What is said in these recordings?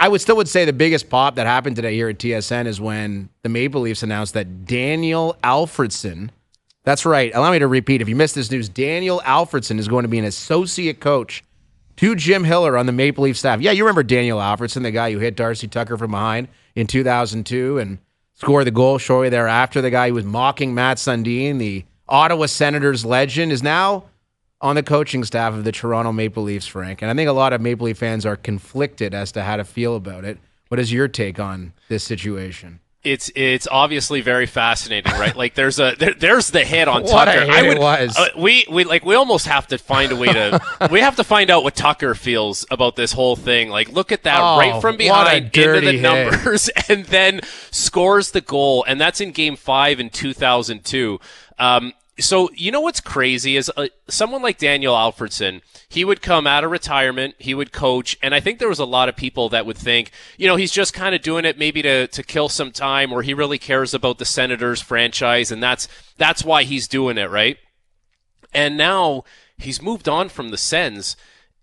I would say the biggest pop that happened today here at TSN is when the Maple Leafs announced that Daniel Alfredsson, that's right, allow me to repeat, if you missed this news, Daniel Alfredsson is going to be an associate coach to Jim Hiller on the Maple Leaf staff. Yeah, you remember Daniel Alfredsson, the guy who hit Darcy Tucker from behind in 2002 and scored the goal shortly thereafter. The guy who was mocking Matt Sundin, the Ottawa Senators legend, is now on the coaching staff of the Toronto Maple Leafs, Frank. And I think a lot of Maple Leaf fans are conflicted as to how to feel about it. What is your take on this situation? It's obviously very fascinating, right? Like there's the hit on what Tucker. A hit it was. We almost have to find a way to we have to find out what Tucker feels about this whole thing. Like look at that right from behind into the numbers and then scores the goal, and that's in Game 5 in 2002. So you know what's crazy is someone like Daniel Alfredsson, he would come out of retirement, he would coach, and I think there was a lot of people that would think, you know, he's just kind of doing it maybe to kill some time, or he really cares about the Senators franchise, and that's why he's doing it, right? And now he's moved on from the Sens,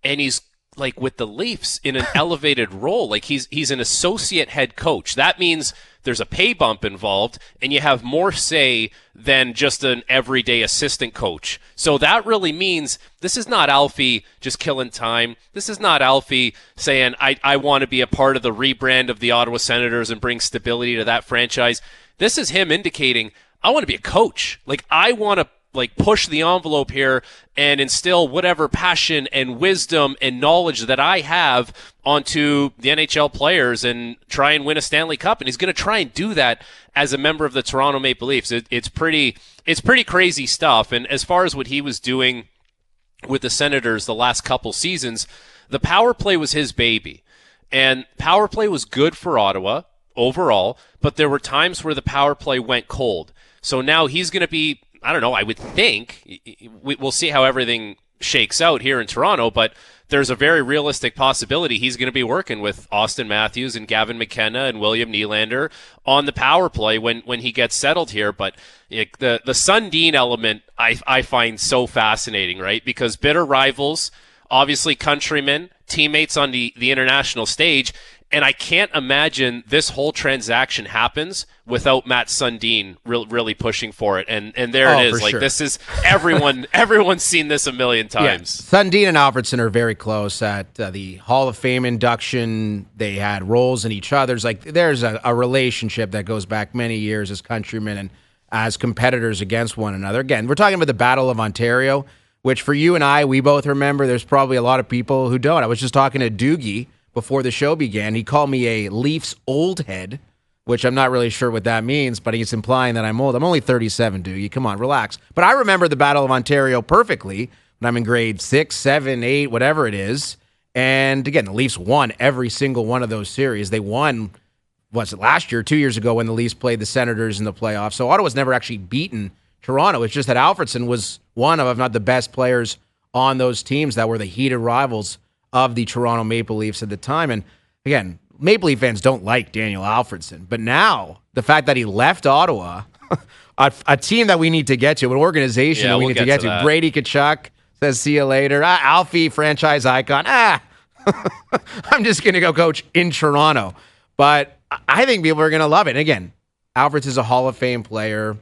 and he's like with the Leafs in an elevated role. Like he's an associate head coach. That means there's a pay bump involved, and you have more say than just an everyday assistant coach. So that really means this is not Alfie just killing time. This is not Alfie saying, I want to be a part of the rebrand of the Ottawa Senators and bring stability to that franchise. This is him indicating, I want to be a coach. Like, I want to push the envelope here and instill whatever passion and wisdom and knowledge that I have onto the NHL players and try and win a Stanley Cup. And he's going to try and do that as a member of the Toronto Maple Leafs. It's pretty crazy stuff. And as far as what he was doing with the Senators the last couple seasons, the power play was his baby. And power play was good for Ottawa overall, but there were times where the power play went cold. So now he's going to be, I don't know, I would think, we'll see how everything shakes out here in Toronto, but there's a very realistic possibility he's going to be working with Austin Matthews and Gavin McKenna and William Nylander on the power play when he gets settled here. But the Sundin element I find so fascinating, right? Because bitter rivals, obviously countrymen, teammates on the international stage, and I can't imagine this whole transaction happens without Matt Sundin really pushing for it. And there it is. Like, sure. This is everyone's seen this a million times. Yeah. Sundin and Alfredsson are very close at the Hall of Fame induction. They had roles in each other's. Like, there's a relationship that goes back many years as countrymen and as competitors against one another. Again, we're talking about the Battle of Ontario, which for you and I, we both remember. There's probably a lot of people who don't. I was just talking to Doogie before the show began. He called me a Leafs old head, which I'm not really sure what that means, but he's implying that I'm old. I'm only 37, Doogie. Come on, relax. But I remember the Battle of Ontario perfectly when I'm in grade 6, 7, 8, whatever it is. And again, the Leafs won every single one of those series. They won, was it last year, 2 years ago when the Leafs played the Senators in the playoffs. So Ottawa's never actually beaten Toronto. It's just that Alfredsson was one of, if not the best players on those teams that were the heated rivals of the Toronto Maple Leafs at the time. And again, Maple Leaf fans don't like Daniel Alfredsson. But now, the fact that he left Ottawa, a team that we need to get to, an organization that we need to get to. Brady Tkachuk says, see you later. Alfie, franchise icon. I'm just going to go coach in Toronto. But I think people are going to love it. And again, Alfredsson is a Hall of Fame player,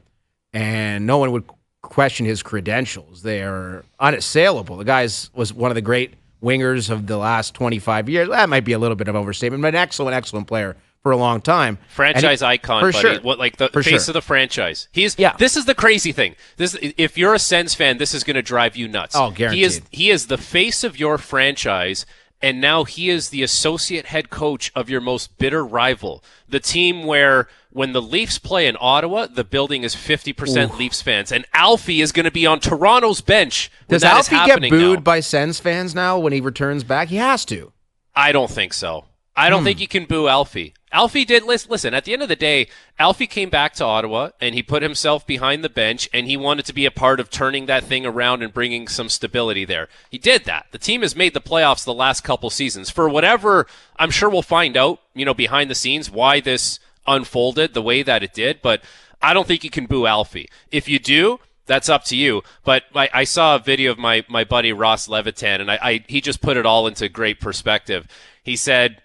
and no one would question his credentials. They are unassailable. The guy was one of the great wingers of the last 25 years. That might be a little bit of overstatement, but an excellent player for a long time. Franchise icon, for buddy. Sure. What, like the face of the franchise. This is the crazy thing. If you're a Sens fan, this is going to drive you nuts. Oh, guaranteed. He is the face of your franchise, and now he is the associate head coach of your most bitter rival. The team where when the Leafs play in Ottawa, the building is 50% Leafs fans. And Alfie is going to be on Toronto's bench. Does Alfie get booed by Sens fans now when he returns back? He has to. I don't think so. I don't think you can boo Alfie. Alfie did, listen, at the end of the day, Alfie came back to Ottawa, and he put himself behind the bench, and he wanted to be a part of turning that thing around and bringing some stability there. He did that. The team has made the playoffs the last couple seasons. For whatever, I'm sure we'll find out, behind the scenes, why this unfolded the way that it did, but I don't think you can boo Alfie. If you do, that's up to you. But I saw a video of my buddy Ross Levitan, and he just put it all into great perspective. He said,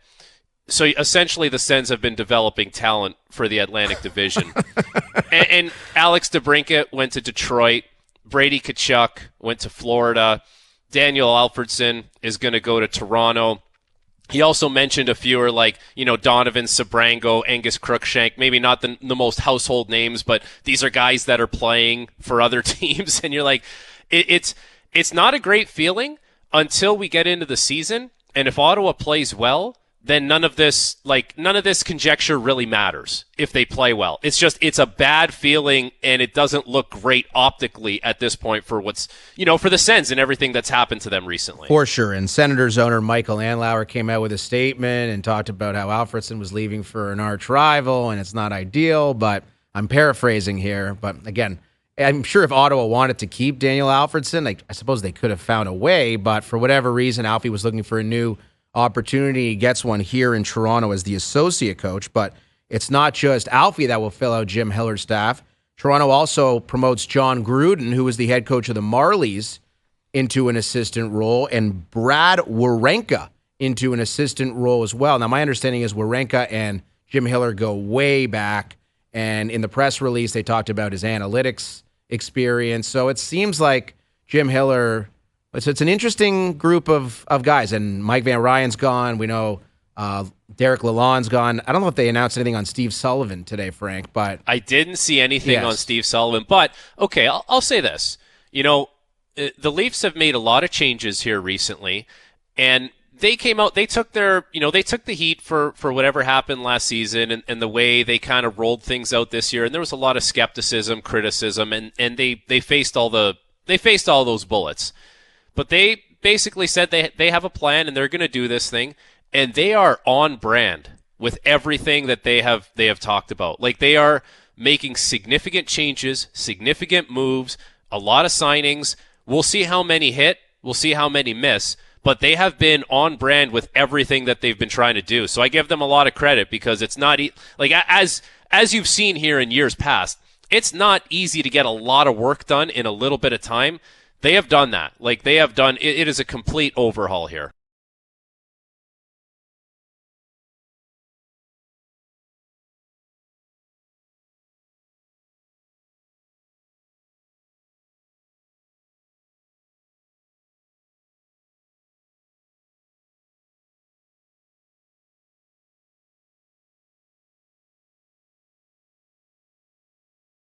So essentially, the Sens have been developing talent for the Atlantic Division. and Alex DeBrincat went to Detroit. Brady Tkachuk went to Florida. Daniel Alfredsson is going to go to Toronto. He also mentioned a few like, Donovan Sabrango, Angus Crookshank, maybe not the most household names, but these are guys that are playing for other teams. And you're like, it's not a great feeling until we get into the season. And if Ottawa plays well, then none of this conjecture really matters if they play well. It's a bad feeling, and it doesn't look great optically at this point for for the Sens and everything that's happened to them recently. For sure. And Senators owner Michael Andlauer came out with a statement and talked about how Alfredsson was leaving for an arch rival, and it's not ideal, but I'm paraphrasing here. But again, I'm sure if Ottawa wanted to keep Daniel Alfredsson, I suppose they could have found a way, but for whatever reason, Alfie was looking for a new opportunity. He gets one here in Toronto as the associate coach, but it's not just Alfie that will fill out Jim Hiller's staff. Toronto also promotes John Gruden, who was the head coach of the Marlies, into an assistant role, and Brad Wawrinka into an assistant role as well. Now, my understanding is Wawrinka and Jim Hiller go way back, and in the press release, they talked about his analytics experience. So it seems like Jim Hiller... So it's an interesting group of guys, and Mike Van Ryan's gone. We know Derek Lalonde's gone. I don't know if they announced anything on Steve Sullivan today, Frank, but I didn't see anything on Steve Sullivan. But okay, I'll say this: the Leafs have made a lot of changes here recently, and they came out. They took they took the heat for whatever happened last season and the way they kind of rolled things out this year. And there was a lot of skepticism, criticism, and they faced all those bullets. But they basically said they have a plan and they're going to do this thing, and they are on brand with everything that they have talked about. Like, they are making significant changes, significant moves, a lot of signings. We'll see how many hit, we'll see how many miss, but they have been on brand with everything that they've been trying to do. So I give them a lot of credit, because it's not as you've seen here in years past, it's not easy to get a lot of work done in a little bit of time. They have done that. It is a complete overhaul here.